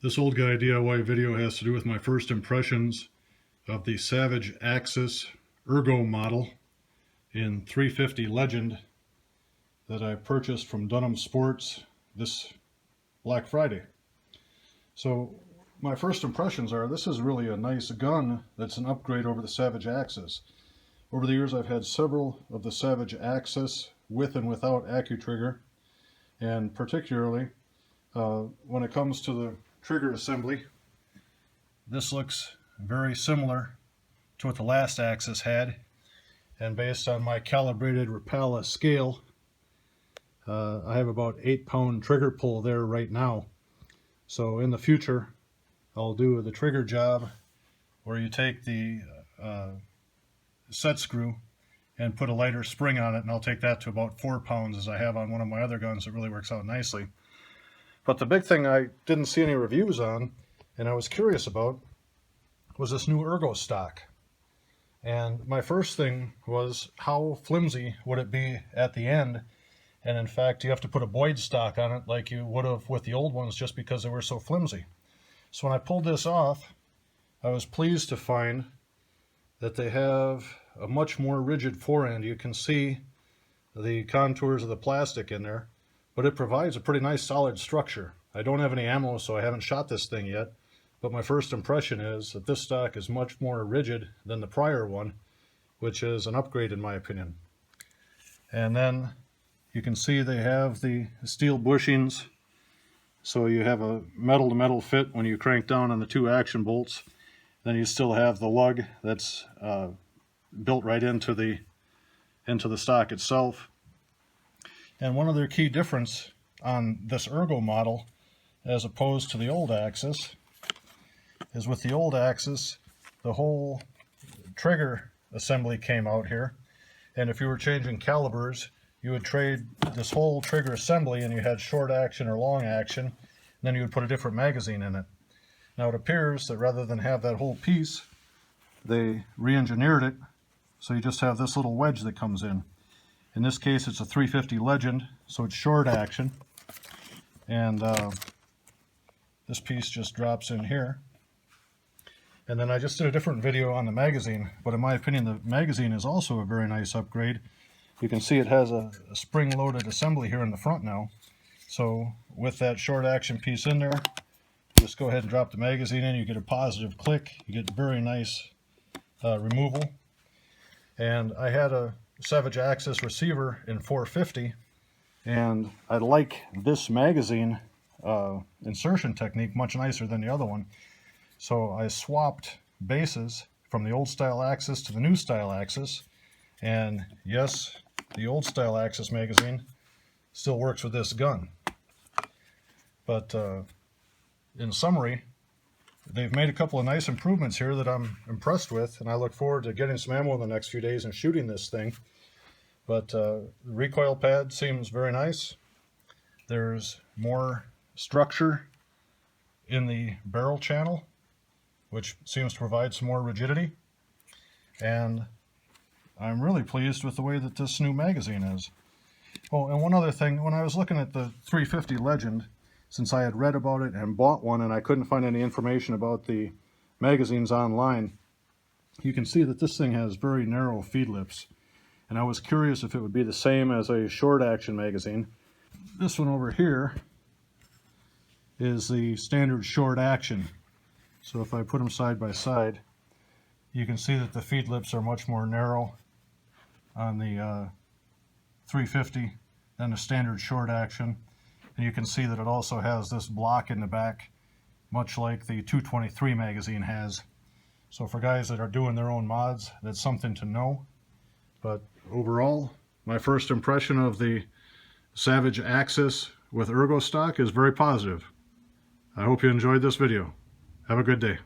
This old guy DIY video has to do with my first impressions of the Savage Axis Ergo model in 350 Legend that I purchased from Dunham Sports this Black Friday. So my first impressions are this is really a nice gun that's an upgrade over the Savage Axis. Over the years I've had several of the Savage Axis with and without AccuTrigger, and particularly when it comes to the trigger assembly, this looks very similar to what the last Axis had, and based on my calibrated Rapala scale, I have about 8-pound trigger pull there right now. So in the future I'll do the trigger job where you take the set screw and put a lighter spring on it, and I'll take that to about 4 pounds as I have on one of my other guns. It really works out nicely. But the big thing I didn't see any reviews on, and I was curious about, was this new Ergo Stock. And my first thing was, how flimsy would it be at the end? And in fact, you have to put a Boyd stock on it like you would have with the old ones just because they were so flimsy. So when I pulled this off, I was pleased to find that they have a much more rigid forend. You can see the contours of the plastic in there, but it provides a pretty nice solid structure. I don't have any ammo, so I haven't shot this thing yet, but my first impression is that this stock is much more rigid than the prior one, which is an upgrade in my opinion. And then you can see they have the steel bushings, so you have a metal-to-metal fit when you crank down on the 2 action bolts. Then you still have the lug that's built right into the stock itself. And one other key difference on this Ergo model as opposed to the old Axis is with the old Axis, the whole trigger assembly came out here, and if you were changing calibers, you would trade this whole trigger assembly and you had short action or long action, and then you would put a different magazine in it. Now it appears that rather than have that whole piece, they re-engineered it so you just have this little wedge that comes in. In this case it's a 350 Legend, so it's short action, and this piece just drops in here. And then I just did a different video on the magazine, but in my opinion the magazine is also a very nice upgrade. You can see it has a spring-loaded assembly here in the front now. So with that short action piece in there, just go ahead and drop the magazine in, you get a positive click, you get very nice removal. And I had a Savage Axis receiver in 450, and I like this magazine insertion technique much nicer than the other one. So I swapped bases from the old style Axis to the new style Axis, and yes, the old style Axis magazine still works with this gun. But in summary, they've made a couple of nice improvements here that I'm impressed with, and I look forward to getting some ammo in the next few days and shooting this thing. But the recoil pad seems very nice. There's more structure in the barrel channel, which seems to provide some more rigidity. And I'm really pleased with the way that this new magazine is. Oh, and one other thing, when I was looking at the 350 Legend, since I had read about it and bought one and I couldn't find any information about the magazines online, you can see that this thing has very narrow feed lips. And I was curious if it would be the same as a short action magazine. This one over here is the standard short action. So if I put them side by side, you can see that the feed lips are much more narrow on the 350 than the standard short action. And you can see that it also has this block in the back, much like the 223 magazine has. So for guys that are doing their own mods, that's something to know. But overall, my first impression of the Savage Axis with Ergo Stock is very positive. I hope you enjoyed this video. Have a good day.